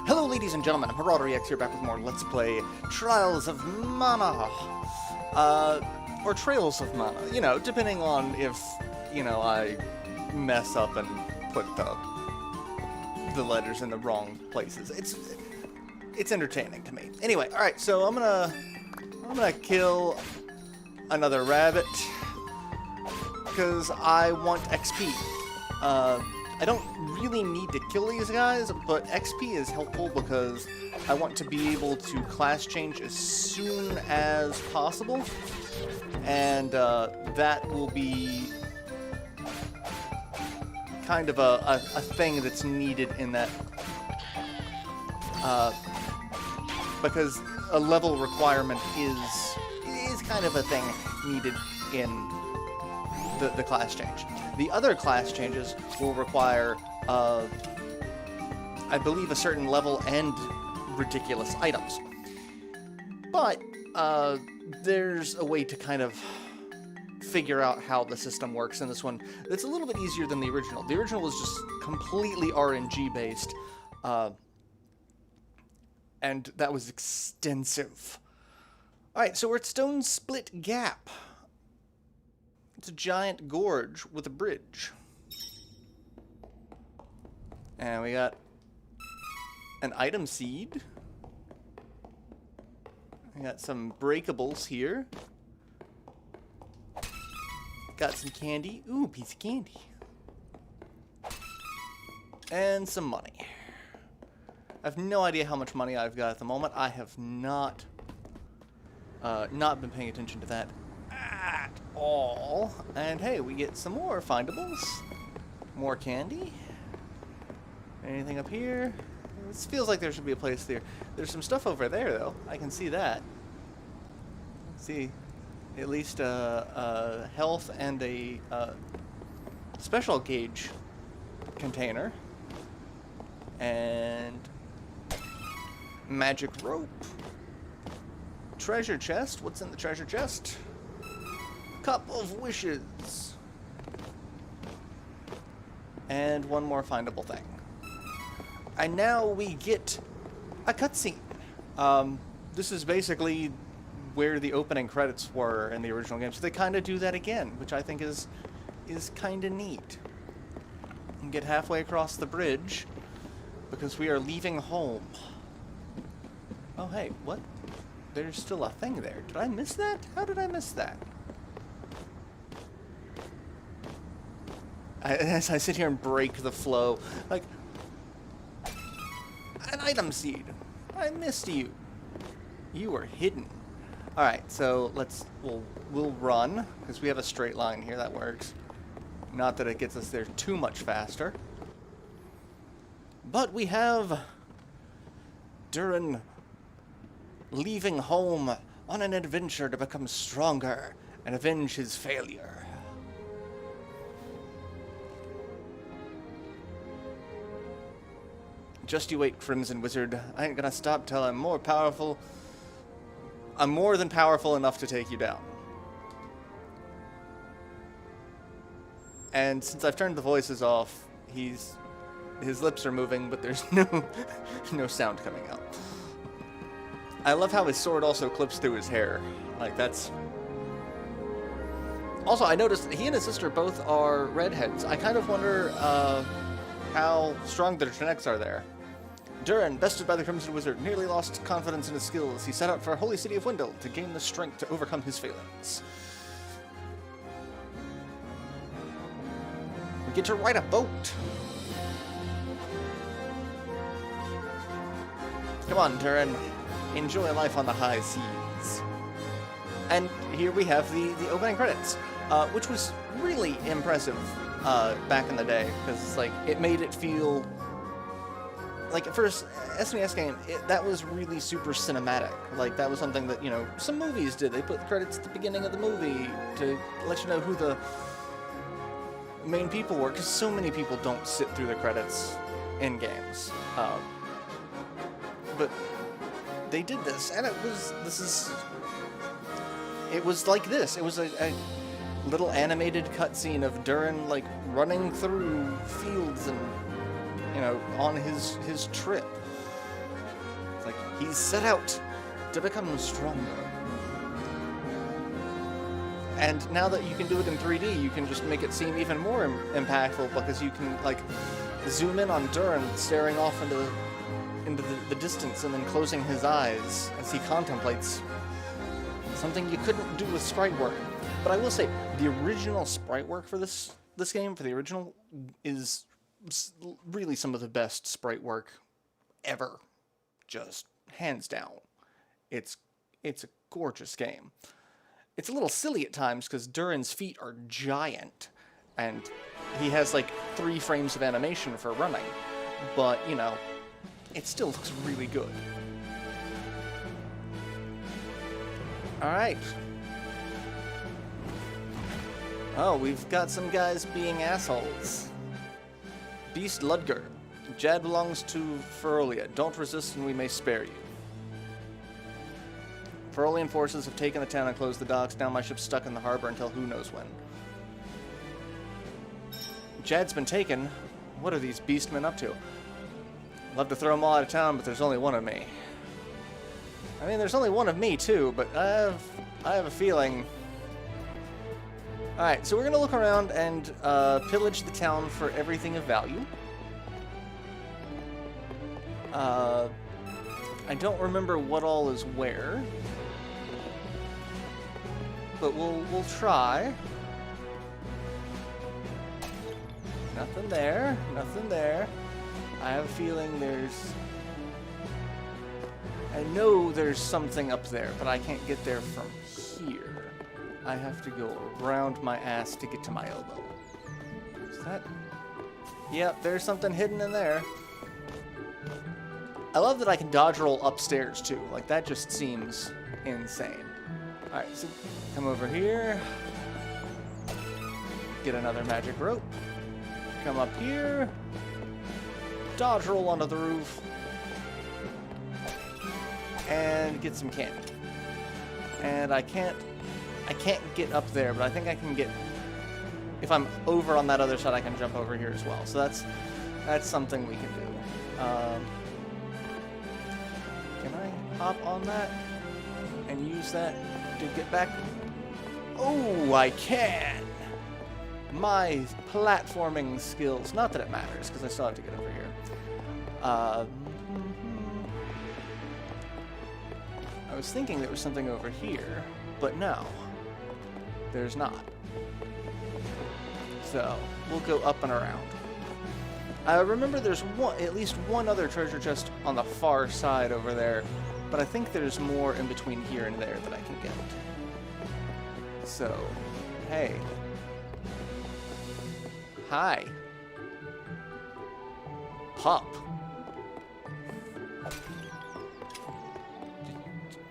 Hello ladies and gentlemen, MarauderEX here back with more Let's Play Trials of Mana. Or Trails of Mana, you know, depending on if, you know, I mess up and put the letters in the wrong places. It's entertaining to me. Anyway, alright, so I'm gonna kill another rabbit because I want XP. I don't really need to kill these guys, but XP is helpful because I want to be able to class change as soon as possible, and that will be kind of a thing that's needed in that, because a level requirement is kind of a thing needed in the class change. The other class changes will require, I believe, a certain level and ridiculous items. But there's a way to kind of figure out how the system works in this one that's a little bit easier than the original. The original was just completely RNG based, and that was extensive. Alright, so we're at Stone Split Gap. It's a giant gorge with a bridge. And we got an item seed. We got some breakables here. Got some candy. Ooh, piece of candy. And some money. I have no idea how much money I've got at the moment. I have not been paying attention to that at all. And hey, we get some more findables. More candy. Anything up here? This feels like there should be a place there. There's some stuff over there, though. I can see that. Let's see. At least health and a special gauge container. And magic rope. Treasure chest. What's in the treasure chest? Cup of wishes. And one more findable thing. And now we get a cutscene. This is basically where the opening credits were in the original game, so they kind of do that again, which I think is kind of neat. And get halfway across the bridge because we are leaving home. Oh hey, what? There's still a thing there. Did I miss that? How did I miss that? As I sit here and break the flow, like, an item seed. I missed you. You were hidden. All right, so we'll run because we have a straight line here that works. Not that it gets us there too much faster, but we have Durin leaving home on an adventure to become stronger and avenge his failure. Just you wait, Crimson Wizard. I ain't gonna stop till I'm more powerful. I'm more than powerful enough to take you down. And since I've turned the voices off, his lips are moving, but there's no sound coming out. I love how his sword also clips through his hair. Like, that's... Also, I noticed he and his sister both are redheads. I kind of wonder how strong their genetics are there. Durin, bested by the Crimson Wizard, nearly lost confidence in his skills. He set out for Holy City of Wendell to gain the strength to overcome his failings. We get to ride a boat. Come on, Durin. Enjoy life on the high seas. And here we have the opening credits, which was really impressive back in the day, because like it made it feel like, at first, SNES game, that was really super cinematic. Like, that was something that, you know, some movies did. They put credits at the beginning of the movie to let you know who the main people were, because so many people don't sit through the credits in games. But they did this, and it was like this. It was a little animated cutscene of Durin, like, running through fields and, you know, on his trip. It's like, he's set out to become stronger. And now that you can do it in 3D, you can just make it seem even more impactful, because you can, like, zoom in on Durin staring off into the distance and then closing his eyes as he contemplates something you couldn't do with sprite work. But I will say, the original sprite work for this game, for the original, is really some of the best sprite work ever. Just hands down. It's a gorgeous game. It's a little silly at times because Durin's feet are giant, and he has like 3 frames of animation for running, but, you know, it still looks really good. Alright. Oh, we've got some guys being assholes. Beast Ludger. Jadd belongs to Ferolia. Don't resist and we may spare you. Ferolian forces have taken the town and closed the docks. Now my ship's stuck in the harbor until who knows when. Jadd's been taken. What are these beastmen up to? Love to throw them all out of town, but there's only one of me. I mean, there's only one of me too, but I have a feeling. Alright, so we're gonna look around and pillage the town for everything of value. I don't remember what all is where, but we'll try. Nothing there, nothing there. I have a feeling I know there's something up there, but I can't get there from here. I have to go around my ass to get to my elbow. Is that? Yep, there's something hidden in there. I love that I can dodge roll upstairs too. Like, that just seems insane. Alright, so come over here. Get another magic rope. Come up here. Dodge roll onto the roof. And get some candy. And I can't get up there, but I think I can get, if I'm over on that other side, I can jump over here as well. So that's something we can do. Can I hop on that and use that to get back? Oh, I can! My platforming skills. Not that it matters, because I still have to get over here. I was thinking there was something over here, but no. There's not. So, we'll go up and around. I remember there's at least one other treasure chest on the far side over there, but I think there's more in between here and there that I can get. So, hey. Hi. Pup.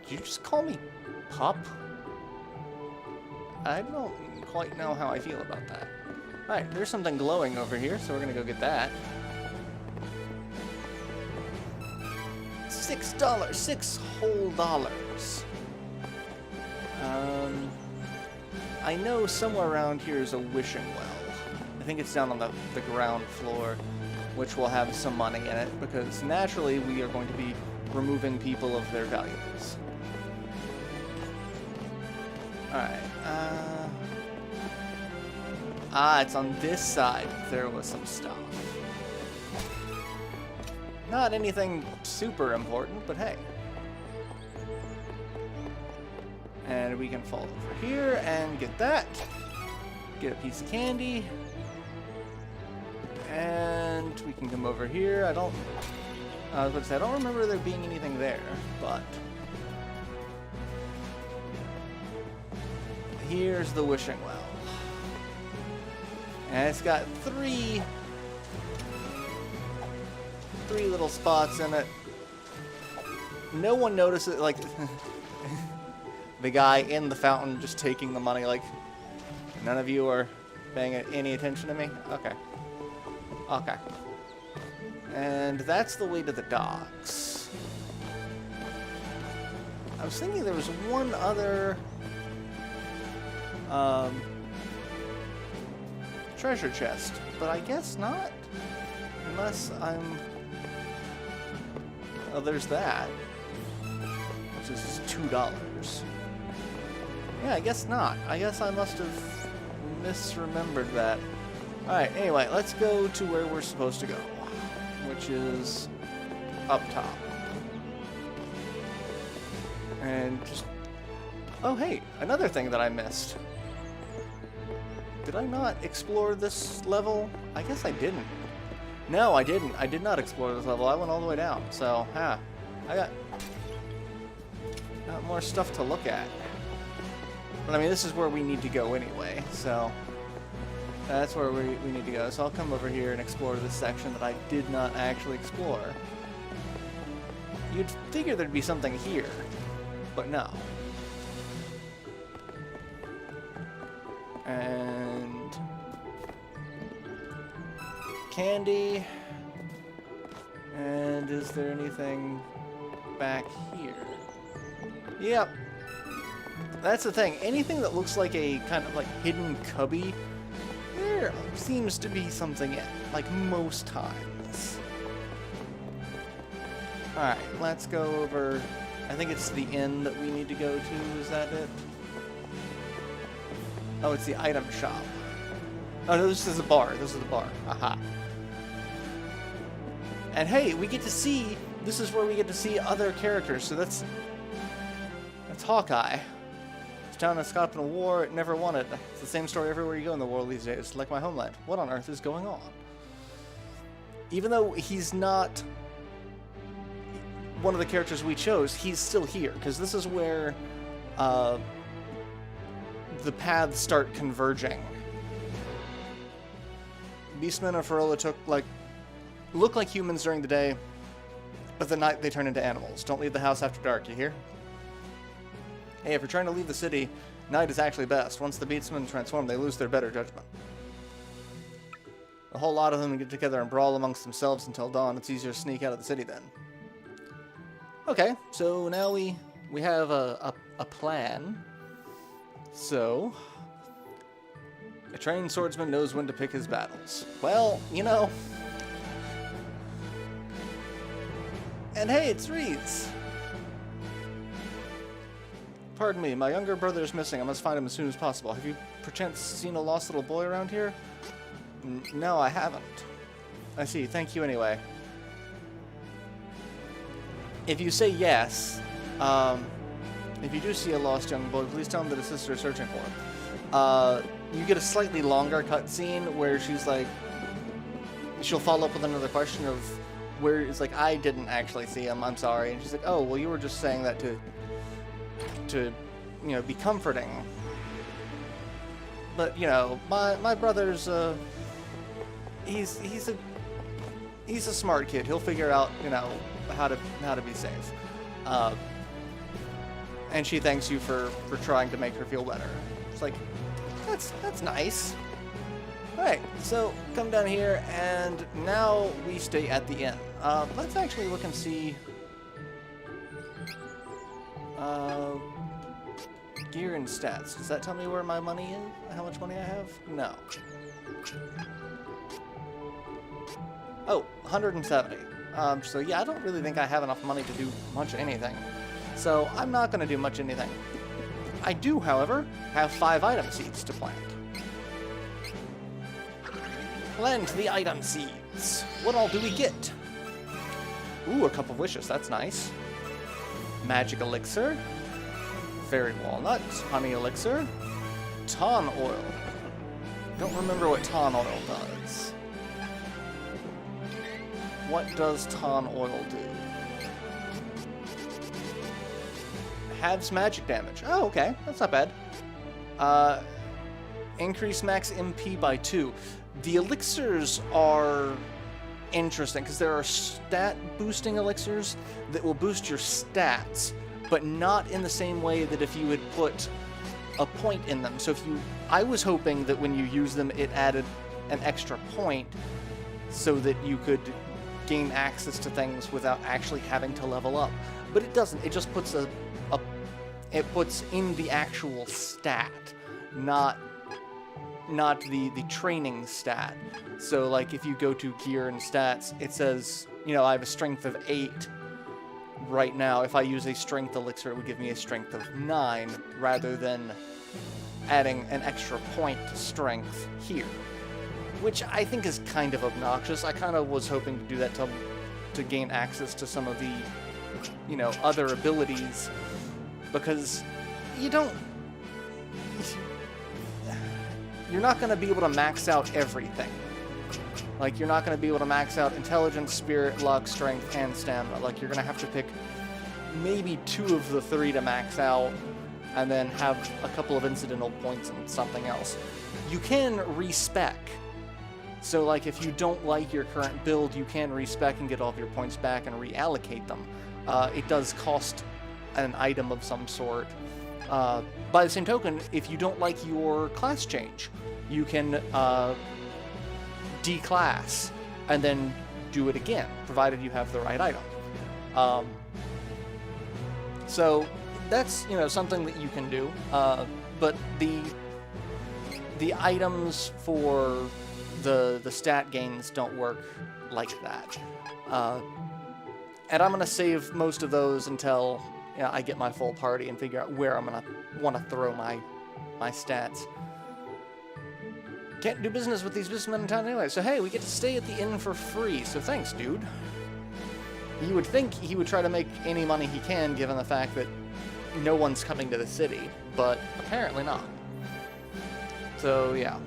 Did you just call me Pup? I don't quite know how I feel about that. Alright, there's something glowing over here, so we're gonna go get that. $6! 6 whole dollars. I know somewhere around here is a wishing well. I think it's down on the ground floor, which will have some money in it, because naturally we are going to be removing people of their valuables. Alright, it's on this side. There was some stuff. Not anything super important, but hey. And we can fall over here and get that. Get a piece of candy. And we can come over here. I was about to say, I don't remember there being anything there, but here's the wishing well. And it's got three little spots in it. No one notices, like, the guy in the fountain just taking the money, like, none of you are paying any attention to me? Okay. Okay. And that's the way to the docks. I was thinking there was one other treasure chest, but I guess not. Unless I'm... Oh, there's that. Which is $2. Yeah, I guess not. I guess I must have misremembered that. Alright, anyway, let's go to where we're supposed to go, which is up top. And just... Oh, hey, another thing that I missed. Did I not explore this level? I guess I didn't. No, I didn't. I did not explore this level. I went all the way down. So, I got more stuff to look at. But I mean, this is where we need to go anyway, so that's where we need to go. So I'll come over here and explore this section that I did not actually explore. You'd figure there'd be something here, but no. And candy. And is there anything back here? Yep. That's the thing. Anything that looks like a kind of like hidden cubby, there seems to be something in, like most times. Alright, let's go over. I think it's the inn that we need to go to. Is that it? Oh, it's the item shop. Oh, no, this is the bar. This is the bar. Aha. And hey, we get to see, this is where we get to see other characters. So that's Hawkeye. This town has caught up in a war it never wanted. It's the same story everywhere you go in the world these days, like my homeland. What on earth is going on? Even though he's not one of the characters we chose, he's still here, because this is where the paths start converging. Beastmen of Farola look like humans during the day, but at night they turn into animals. Don't leave the house after dark, you hear? Hey, if you're trying to leave the city, night is actually best. Once the Beastmen transform, they lose their better judgment. A whole lot of them get together and brawl amongst themselves until dawn. It's easier to sneak out of the city then. Okay, so now we have a plan. So, a trained swordsman knows when to pick his battles. Well, you know. And hey, it's Reeds. Pardon me, my younger brother is missing. I must find him as soon as possible. Have you perchance seen a lost little boy around here? No, I haven't. I see. Thank you anyway. If you say yes, if you do see a lost young boy, please tell him that his sister is searching for him. You get a slightly longer cutscene where she's like, she'll follow up with another question of where it's like, I didn't actually see him, I'm sorry. And she's like, oh, well, you were just saying that to you know, be comforting. But, you know, my brother's, he's a smart kid. He'll figure out, you know, how to be safe. And she thanks you for trying to make her feel better. It's like, that's nice. Alright, so come down here, and now we stay at the inn. Let's actually look and see gear and stats. Does that tell me where my money is? How much money I have? No. Oh, 170. So yeah, I don't really think I have enough money to do much anything. So I'm not going to do much anything. I do, however, have 5 item seeds to plant. Plant the item seeds. What all do we get? Ooh, a cup of wishes. That's nice. Magic elixir. Fairy walnut. Honey elixir. Ton oil. Don't remember what ton oil does. What does ton oil do? Halves magic damage. Oh, okay. That's not bad. Increase max MP by 2. The elixirs are interesting because there are stat boosting elixirs that will boost your stats, but not in the same way that if you had put a point in them. So I was hoping that when you use them, it added an extra point so that you could gain access to things without actually having to level up. But it doesn't. It just puts it puts in the actual stat, not not the training stat. So like if you go to gear and stats, it says, you know, I have a strength of 8 right now. If I use a strength elixir, it would give me a strength of 9 rather than adding an extra point to strength here, which I think is kind of obnoxious. I kind of was hoping to do that to gain access to some of the, you know, other abilities, because you're not going to be able to max out everything. Like, you're not going to be able to max out intelligence, spirit, luck, strength, and stamina. Like, you're going to have to pick maybe 2 of the 3 to max out, and then have a couple of incidental points and something else. You can respec. So, like, if you don't like your current build, you can respec and get all of your points back and reallocate them. It does cost an item of some sort. By the same token, if you don't like your class change, you can declass and then do it again, provided you have the right item. So that's, you know, something that you can do. But the items for the stat gains don't work like that. And I'm going to save most of those until, you know, I get my full party and figure out where I'm going to want to throw my stats. Can't do business with these businessmen in town anyway, so hey, we get to stay at the inn for free, so thanks, dude. You would think he would try to make any money he can, given the fact that no one's coming to the city, but apparently not. So, yeah.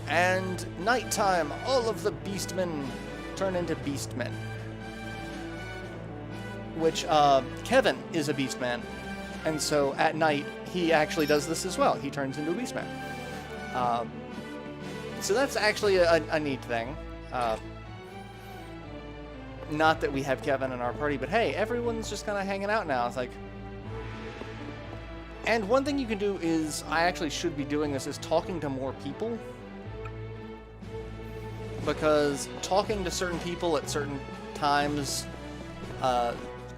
And nighttime, all of the Beastmen turn into Beastmen. Which, Kevin is a Beastman, and so at night, he actually does this as well. He turns into a Beastman. So that's actually a neat thing. Not that we have Kevin in our party, but hey, everyone's just kind of hanging out now. It's like... And one thing you can do is, I actually should be doing this, is talking to more people. Because talking to certain people at certain times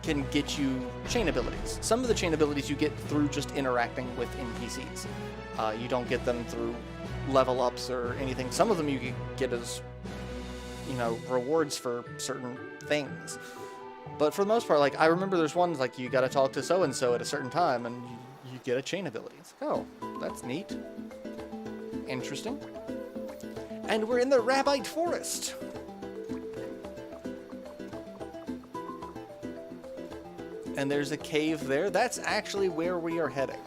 can get you chain abilities. Some of the chain abilities you get through just interacting with NPCs. You don't get them through level ups or anything. Some of them you get as, you know, rewards for certain things. But for the most part, like, I remember there's ones like you gotta talk to so-and-so at a certain time and you get a chain ability. It's like, oh, that's neat. Interesting. And we're in the Rabbite Forest. And there's a cave there. That's actually where we are heading.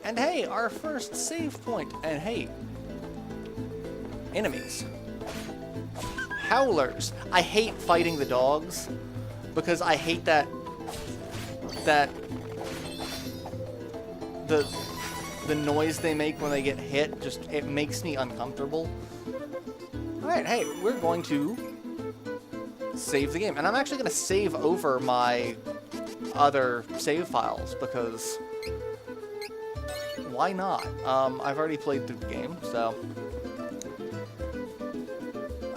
And hey, our first save point. And hey, enemies. Howlers. I hate fighting the dogs because I hate that the noise they make when they get hit. Just, it makes me uncomfortable. Alright, hey, we're going to save the game. And I'm actually going to save over my other save files because why not? I've already played through the game, so.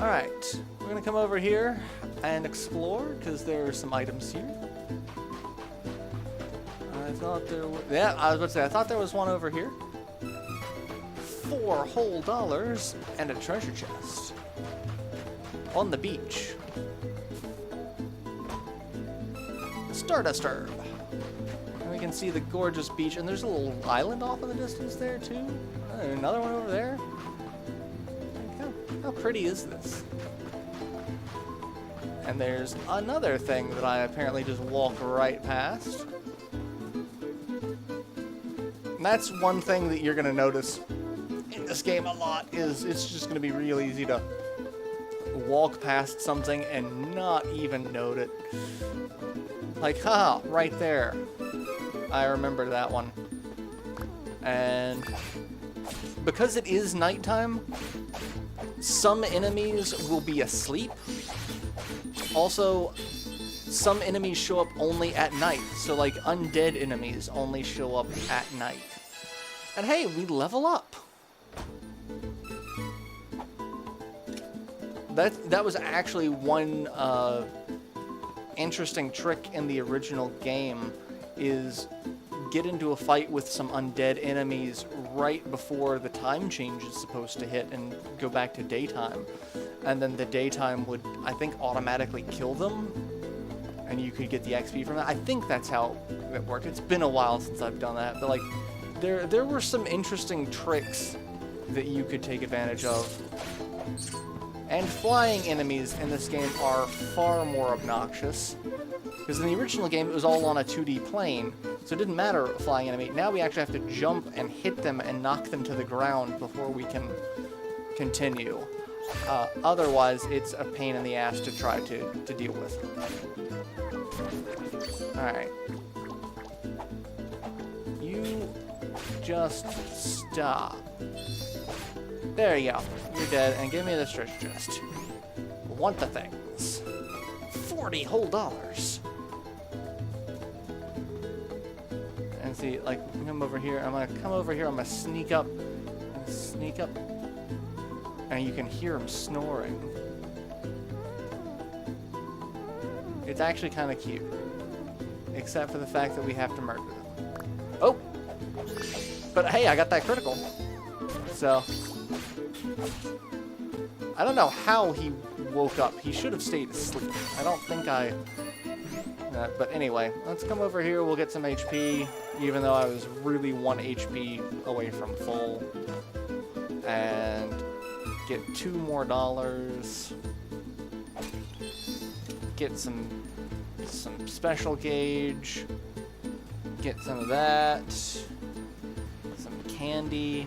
Alright, we're going to come over here and explore because there are some items here. I thought there was... Yeah, I was about to say, I thought there was one over here. $4 whole and a treasure chest. On the beach. Stardust herb. And we can see the gorgeous beach, and there's a little island off in the distance there, too. Another one over there. How pretty is this? And there's another thing that I apparently just walk right past. And that's one thing that you're going to notice in this game a lot, is it's just going to be real easy to walk past something and not even note it. Like, haha, right there. I remember that one. And because it is nighttime, some enemies will be asleep. Also, some enemies show up only at night. So, like, undead enemies only show up at night. And hey, we level up. That was actually one interesting trick in the original game, is get into a fight with some undead enemies right before the time change is supposed to hit and go back to daytime. And then the daytime would, I think, automatically kill them. And you could get the XP from that. I think that's how it worked. It's been a while since I've done that. But, like, there were some interesting tricks that you could take advantage of. And flying enemies in this game are far more obnoxious. Because in the original game, it was all on a 2D plane, so it didn't matter a flying enemy. Now we actually have to jump and hit them and knock them to the ground before we can continue. Otherwise, it's a pain in the ass to try to deal with. Alright. You just stop. There you go. You're dead, and give me this treasure chest. Want the things. 40 whole dollars. And see, like, come over here. I'm gonna come over here. I'm gonna sneak up. And you can hear him snoring. It's actually kind of cute. Except for the fact that we have to murder them. Oh! But hey, I got that critical. So... I don't know how he woke up. He should have stayed asleep. I don't think I... but anyway, let's come over here. We'll get some HP, even though I was really 1 HP away from full. And get 2 more dollars. Get some special gauge. Get some of that. Some candy.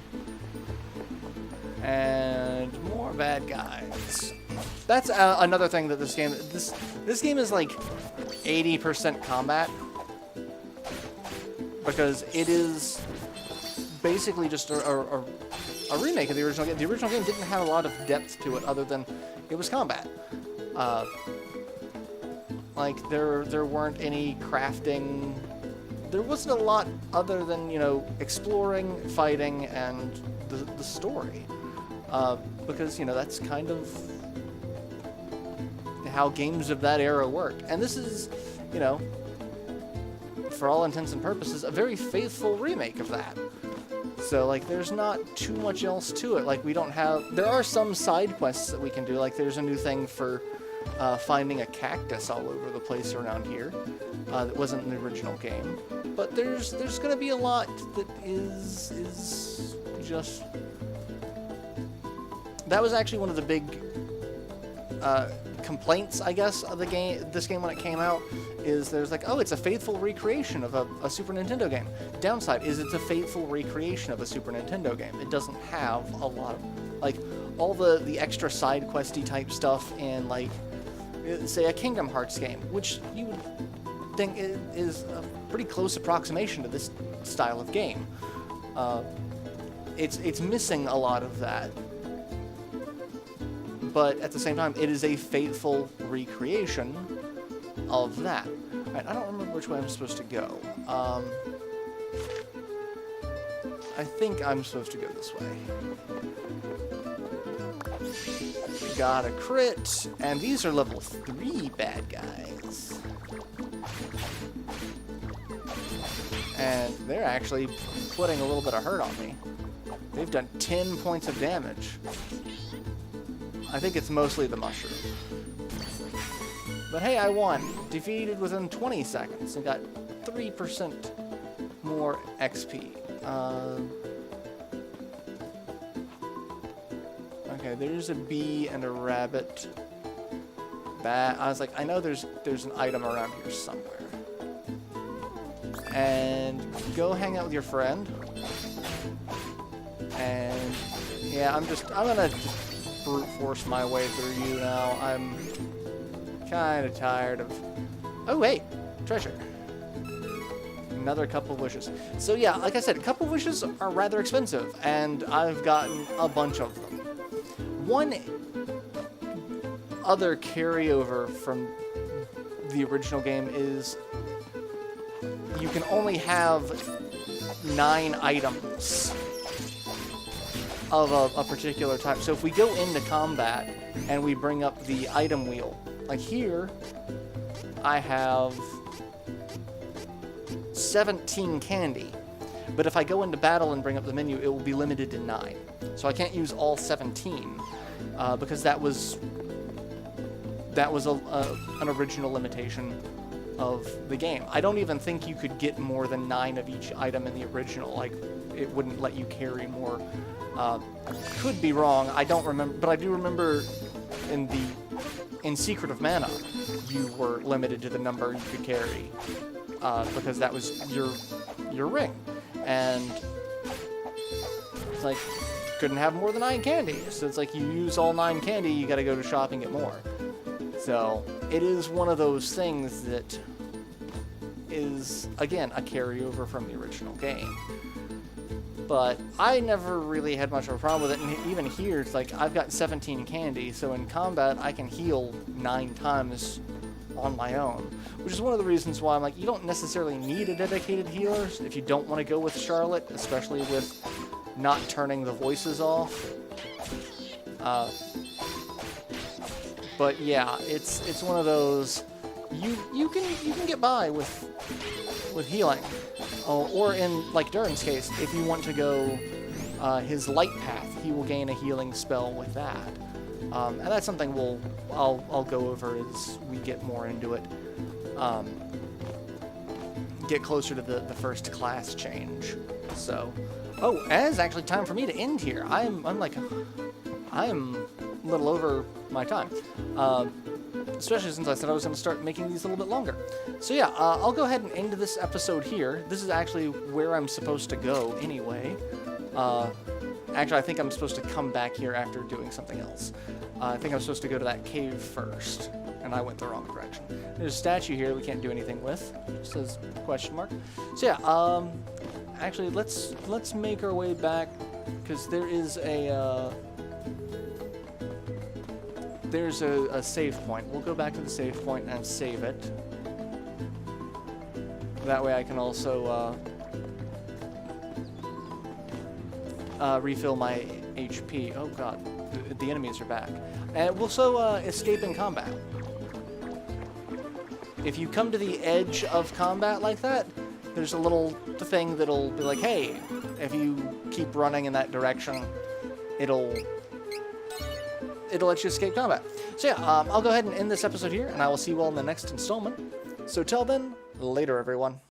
And more bad guys. That's another thing that this game... This game is like 80% combat. Because it is basically just a remake of the original game. The original game didn't have a lot of depth to it other than it was combat. Like, there weren't any crafting. There wasn't a lot other than, you know, exploring, fighting, and the story. Because, you know, that's kind of how games of that era work. And this is, you know, for all intents and purposes, a very faithful remake of that. So, like, there's not too much else to it. Like, we don't have... There are some side quests that we can do. Like, there's a new thing for finding a cactus all over the place around here that wasn't in the original game. But there's going to be a lot that is just... That was actually one of the big complaints, I guess, of this game when it came out, is there's like, oh, it's a faithful recreation of a Super Nintendo game. Downside is it's a faithful recreation of a Super Nintendo game. It doesn't have a lot of, like, all the extra side questy type stuff in, like, say, a Kingdom Hearts game, which you would think is a pretty close approximation to this style of game. It's missing a lot of that. But at the same time, it is a faithful recreation of that. Right, I don't remember which way I'm supposed to go. I think I'm supposed to go this way. Got a crit, and these are level 3 bad guys. And they're actually putting a little bit of hurt on me. They've done 10 points of damage. I think it's mostly the mushroom. But hey, I won. Defeated within 20 seconds and got 3% more XP. Okay, there's a bee and a rabbit. Bat. I was like, I know there's an item around here somewhere. And go hang out with your friend. And yeah, I'm gonna brute force my way through you now. I'm kind of tired of... Oh, wait. Treasure. Another couple wishes. So yeah, like I said, a couple wishes are rather expensive, and I've gotten a bunch of them. One other carryover from the original game is you can only have 9 items of a particular type. So if we go into combat and we bring up the item wheel, like here, I have 17 candy. But if I go into battle and bring up the menu, it will be limited to 9. So I can't use all 17 because that was an original limitation of the game. I don't even think you could get more than 9 of each item in the original. Like, it wouldn't let you carry more. Could be wrong. I don't remember, but I do remember in Secret of Mana, you were limited to the number you could carry because that was your ring, and it's like couldn't have more than 9 candy. So it's like you use all 9 candy, you got to go to shop and get more. So it is one of those things that is, again, a carryover from the original game. But I never really had much of a problem with it, and even here, it's like, I've got 17 candy, so in combat, I can heal 9 times on my own. Which is one of the reasons why I'm like, you don't necessarily need a dedicated healer if you don't want to go with Charlotte, especially with not turning the voices off. But yeah, it's one of those, you can get by with healing. Oh, or in, like Durin's case, if you want to go his light path, he will gain a healing spell with that. And that's something I'll go over as we get more into it. Get closer to the first class change. So, oh, it is actually time for me to end here. I'm a little over my time. Especially since I said I was going to start making these a little bit longer. So yeah, I'll go ahead and end this episode here. This is actually where I'm supposed to go anyway. Actually, I think I'm supposed to come back here after doing something else. I think I'm supposed to go to that cave first, and I went the wrong direction. There's a statue here we can't do anything with. It says question mark. So yeah, actually, let's make our way back, because there is there's a save point. We'll go back to the save point and save it. That way I can also refill my HP. Oh god, the enemies are back. And we'll also escape in combat. If you come to the edge of combat like that, there's a little thing that'll be like, hey, if you keep running in that direction, it'll let you escape combat. So yeah, I'll go ahead and end this episode here, and I will see you all in the next installment. So till then, later everyone.